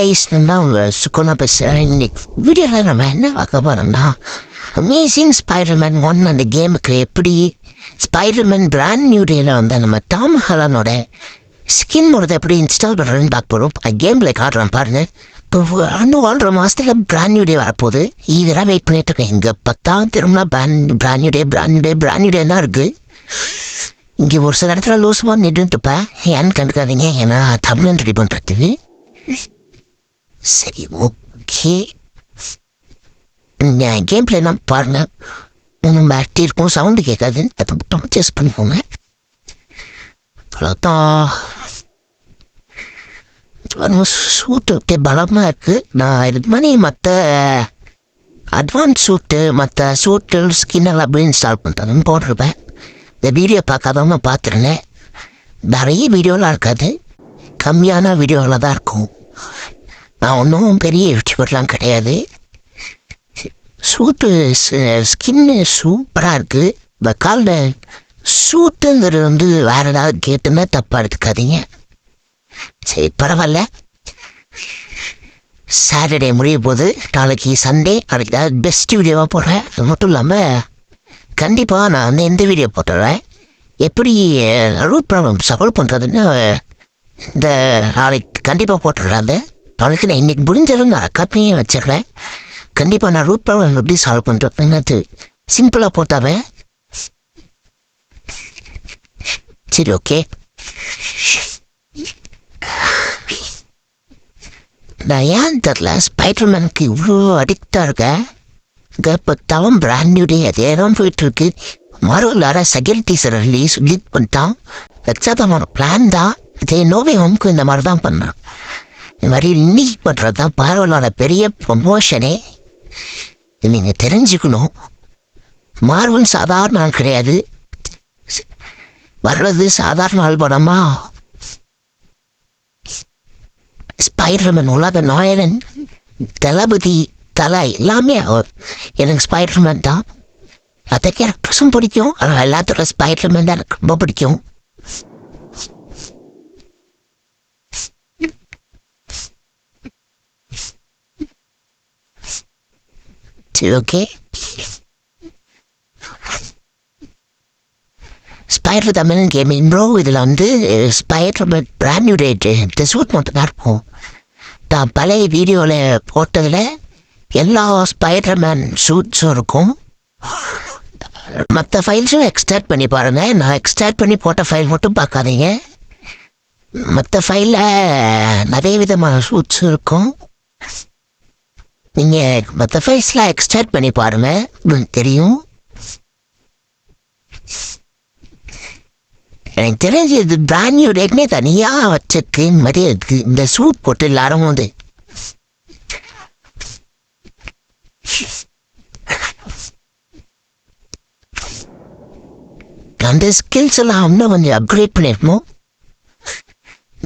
ஐஸ்னா அவங்க சுக்கோனா பேசுகிறேன். இன்னைக்கு வீடியோவில் நம்ம என்ன பார்க்க போகிறோம்னா, அமேசிங் ஸ்பைடர்மேன் 1 அந்த கேமுக்கு எப்படி ஸ்பைடர்மேன் பிராண்ட் நியூ டேல வந்து நம்ம டாம் ஹாலனோட ஸ்கின் போடுறது எப்படி இன்ஸ்டால் பண்ணுறதுன்னு பார்க்க போகிறோம். கேமில் காட்டுறோம் பாருங்கள். இப்போ இன்னும் 1.5 மாதத்துல பிராண்ட் நியூ டே வரப்போகுது. இதெல்லாம் வெயிட் பண்ணிட்டு இருக்கேன். இங்கே திரும்பினா பிராண்ட் நியூ டே தான் இருக்குது. இங்கே ஒரு சில இடத்துல லூசுமாக நின்றுட்டுப்பேன். ஏன்னு கண்டுக்காதீங்க, ஏன்னா தமிழ் ரெடி பண்ணுறதுக்கு. சரி, ஓகே. கேம் பிளேலாம் பாருங்கள். நம்ம ஆக்டி இருக்கும், சவுண்டு கேட்காது. அதை மட்டும் சேஸ் பண்ணிக்கோங்க. அவ்வளோதான். சூட்டு பலமாக இருக்குது. நான் இதுக்கு மாதிரி மற்ற அட்வான்ஸ் மற்ற சூட்டு ஸ்கின்னெல்லாம் அப்படி இன்ஸ்டால் பண்ணுறதுன்னு போட்டிருப்பேன். இந்த வீடியோ பார்க்காதவங்க பார்த்துருங்க. நிறைய வீடியோலாம் இருக்காது, கம்மியான வீடியோவில் தான் இருக்கும். நான் ஒன்றும் பெரிய யூடியூபர்லாம் கிடையாது. சூட்டு ஸ்கின்னு சூப்பராக இருக்குது. இந்த காலில் சூட்டுங்கிறது வந்து வேறு ஏதாவது கேட்டுன்னா தப்பாக எடுத்துக்காதீங்க. சரி, பரவாயில்ல. சாட்டர்டே முடிய போது, நாளைக்கு சண்டே. நாளைக்கு ஏதாவது பெஸ்ட் வீடியோவாக போடுறேன். அது மட்டும் இல்லாமல் கண்டிப்பாக நான் வந்து எந்த வீடியோ போட்டுறேன், எப்படி ரூட் ப்ராப்ளம் சால்வ் பண்ணுறதுன்னு இந்த நாளைக்கு கண்டிப்பாக போட்டுடுறேன். அந்த நாளைக்கு நான் இன்றைக்கி முடிஞ்சாலும் நான் கம்மியாக வச்சிடுறேன். கண்டிப்பாக நான் ரூட் ப்ராப்ளம் எப்படி சால்வ் பண்ணுறதுன்னு சிம்பிளாக போட்டாவே. சரி, ஓகே. நான் ஏன் தெரில ஸ்பைடர்மேனுக்கு இவ்வளோ அடிக்டாக இருக்கேன். இப்போ தவம் பிராண்ட் நியூ டே அதே தான் போயிட்டுருக்கு. மறுவலார செகண்ட் டீசர் ரிலீஸ் பண்ணிட்டான். எக்ஸாதமான பிளான் தான். இதே நோவே ஹோம்க்கு இந்த மாதிரி தான் பண்ணான். இந்த மாதிரி இன்னைக்கு பண்ணுறது தான் பார்வலோட பெரிய ப்ரொமோஷனே. நீங்கள் தெரிஞ்சுக்கணும், மார்வல் சாதாரண ஆள் கிடையாது. வர்றது சாதாரண ஆள் படமா. ஸ்பைடர்மேன் உலக நாயகன், தளபதி, தலை எல்லாமே எனக்கு ஸ்பைடர்மேன் தான். அதை கேரக்டர்ஸும் பிடிக்கும். ஆனால் எல்லாத்தோட ஸ்பைடர்மேன் தான் எனக்கு ரொம்ப பிடிக்கும். சரி, okay. Spider Tamil gaming bro. இதில் வந்து ஸ்பைடர்மேன் பிராண்ட் நியூ டேட் இந்த சூட் மட்டும் தான் இருக்கும். நான் பழைய வீடியோவில் போட்டதில் எல்லா ஸ்பைடர்மேன் சூட்ஸும் இருக்கும். மற்ற ஃபைல்ஸும் எக்ஸ்ட்ராக்ட் பண்ணி பாருங்கள். நான் எக்ஸ்ட்ராக்ட் பண்ணி போட்ட ஃபைல் மட்டும் பார்க்காதீங்க. மற்ற ஃபைலில் நிறைய விதமான சூட்ஸ் இருக்கும். நீங்கள் மற்ற ஃபைல்ஸ்லாம் எக்ஸ்ட்ராக்ட் பண்ணி பாருங்கள், உங்களுக்கு தெரியும். எனக்கு தெரிஞ்சு இது பிராண்ட் நியூ டேட்னே தனியாக வச்சிருக்கு மாதிரி இருக்கு. இந்த சூட் போட்டு எல்லாரும் வந்து அந்த ஸ்கில்ஸ் எல்லாம் இன்னும் கொஞ்சம் அப்கிரேட் பண்ணிருக்கணும்.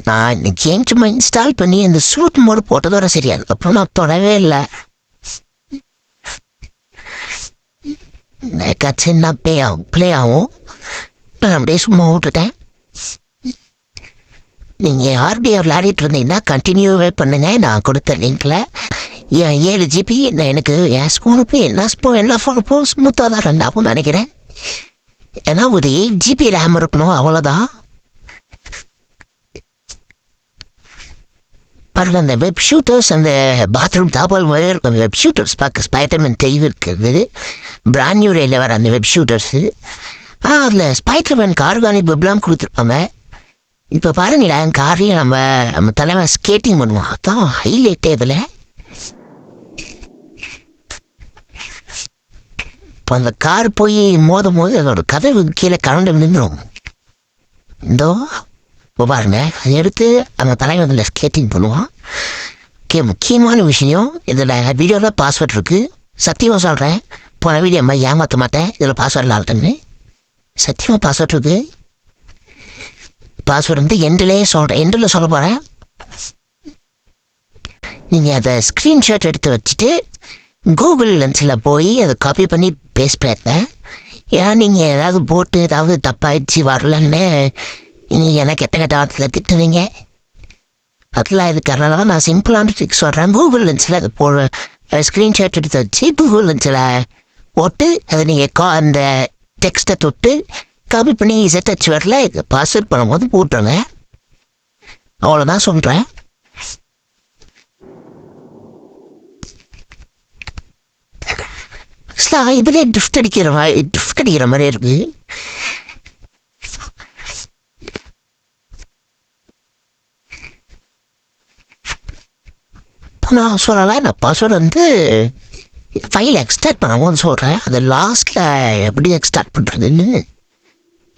நான் இந்த கேம் சும்மா இன்ஸ்டால் பண்ணி அந்த சூட் மோடு போட்டதோட சரி. அதுக்கப்புறம் நான் தொடவே இல்லை. சின்ன ப்ளே ஆகும். நான் அப்படியே சும்மா விட்டுட்டேன். நீங்கள் ஆர்டிஆர் விளையாடிட்டு இருந்தீங்கன்னா கண்டினியூவே பண்ணுங்க. நான் கொடுத்த லிங்கில் என் 7 GB எனக்கு என் ஸ்கூலுக்கு எல்லா ஃபோனுக்கும் ஸ்மூத்தாக தான் ரன் ஆகும்னு நினைக்கிறேன். ஏன்னா ஒரு 8 GB ரேம் இருக்கணும், அவ்வளோதான். பாருங்கள், அந்த வெப் ஷூட்டர்ஸ், அந்த பாத்ரூம் தாபால் வயர் வெப் ஷூட்டர்ஸ் பார்க்க ஸ்பைடர்மேன் தெய்வம் இருக்குது. பிராண்ட் நியூ டேயில் வர அந்த வெப் ஷூட்டர்ஸு. அதில் ஸ்பைடர்மேன் ஆர்கானிக் வெப்லாம் கொடுத்துருப்பாங்க. இப்போ பாருங்களா, காரையும் நம்ம தலைவன் ஸ்கேட்டிங் பண்ணுவோம். அதான் ஹைலைட்டே இதில். இப்போ அந்த கார் போய் மோதும் போது அதோட கதவு கீழே கரண்டு விழுந்துடும். இந்தோ இப்போ பாருங்க, அதை எடுத்து அந்த தலைவன் அதில் ஸ்கேட்டிங் பண்ணுவான். முக்கியமான விஷயம், இதில் வீடியோவில் பாஸ்வேர்ட் இருக்குது. சத்தியமாக சொல்கிறேன், போன வீடியோ மாதிரி ஏமாற்ற மாட்டேன். இதில் பாஸ்வேர்ட் இல்லாதுன்னு சத்தியமாக பாஸ்வேர்ட் இருக்குது. பாஸ்வேர்டு வந்து எண்டில் சொல்ல போகிறேன். நீங்கள் அதை ஸ்க்ரீன்ஷாட் எடுத்து வச்சுட்டு கூகுள் லென்ஸில் போய் அதை காப்பி பண்ணி பேஸ்ட் பண்ணேன். ஏன் நீங்கள் ஏதாவது போட்டு ஏதாவது தப்பாயிடுச்சு வரலன்னு நீங்கள் எனக்கு கெட்ட வார்த்தையில் திட்டுவீங்க. அதெல்லாம் இருக்கிறனால தான் நான் சிம்பிளான ட்ரிக்ஸ் சொல்கிறேன். கூகுள் லென்ஸில் அதை போடுவேன். ஸ்க்ரீன்ஷாட் எடுத்து வச்சு கூகுள் லென்ஸில் போட்டு அதை நீங்கள் அந்த டெக்ஸ்ட்டை தொட்டு காப்பி பண்ணி ZH வேர்டில் பாஸ்வேர்ட் பண்ணும்போது போட்டுருங்க. அவ்வளோதான் சொல்கிறேன். இதுலேயே ட்ரிஃப்ட் அடிக்கிற மாதிரி இருக்கு. நான் சொல்லலை, நான் பாஸ்வேர்டு வந்து ஃபைல் எக்ஸ்ட்ராக்ட் பண்ணவும் சொல்கிறேன். அது லாஸ்ட்டில் எப்படி எக்ஸ்ட்ராக்ட் பண்ணுறதுன்னு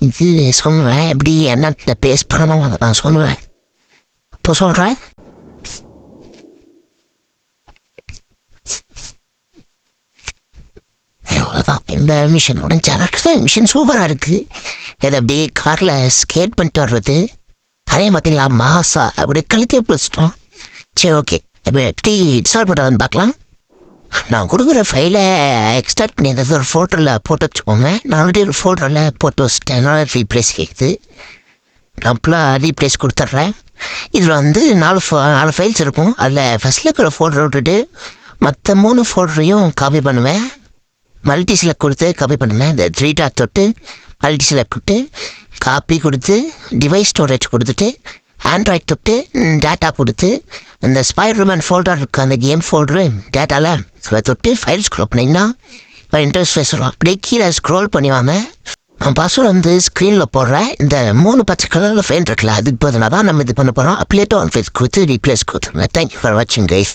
இது சொல்லுவேன். எப்படி என்ன பேஸ்ட் பண்ணணும் அதை நான் சொல்லுவேன். இப்போ சொல்கிறேன். அவ்வளோதான். இந்த மிஷினோட மிஷின் சூப்பராக இருக்குது. இதை அப்படியே காரில் ஸ்கேட் பண்ணிட்டு வர்றது அதே பார்த்தீங்களா மாசா அப்படியே கழுத்தே பிடிச்சிட்டோம். சரி, ஓகே. இப்போ எப்படி இன்ஸ்டால் பண்ணுறதுன்னு பார்க்கலாம். நான் கொடுக்குற ஃபைலை எக்ஸ்ட்ராக்ட் பண்ணி ஏதாவது ஒரு ஃபோட்டோவில் போட்டு வச்சுக்கோங்க. நான் ஆல்ரெடி ஒரு ஃபோட்டோவில் போட்டு வச்சுட்டேன். என்னோட ரீப்ளேஸ் கேட்குது. நான் ரீப்ளேஸ் கொடுத்துட்றேன். இதில் வந்து 4 ஃபைல்ஸ் இருக்கும். அதில் ஃபஸ்ட்டில் இருக்கிற ஃபோட்டோ விட்டுட்டு மற்ற 3 ஃபோட்டோவையும் காப்பி பண்ணுவேன். மல்டி செலக்ட் கொடுத்து காப்பி பண்ணுவேன். இந்த 3 டாட் தொட்டு மல்டி செலக்ட் கொடுத்து காப்பி கொடுத்து டிவைஸ் ஸ்டோரேஜ் கொடுத்துட்டு ஆண்ட்ராய்ட் தொட்டு டேட்டா கொடுத்து இந்த ஸ்பைடர்மேன் ஃபோல்டர் இருக்குது, அந்த கேம் ஃபோல்டரு டேட்டாவில் அதை தொட்டு ஃபைல்ஸ் ஸ்க்ரோல் பண்ணிங்கன்னா இன்டர்ஃபேஸ் வரும். அப்படியே கீழே ஸ்க்ரோல் பண்ணி வாங்க. நான் பாஸ்வேர்டு வந்து ஸ்க்ரீனில் போடுறேன். இந்த 3 பச்சை கலரில் ஃபைல் இருக்குல்ல, அதுக்கு பதிலாக தான் நம்ம இது பண்ண போகிறோம். அப்ளேட் ஆன் ஃபேஸ் கொடுத்து ரீப்ளேஸ் கொடுத்துருங்க. தேங்க்யூ ஃபார் வாட்சிங் கைஸ்.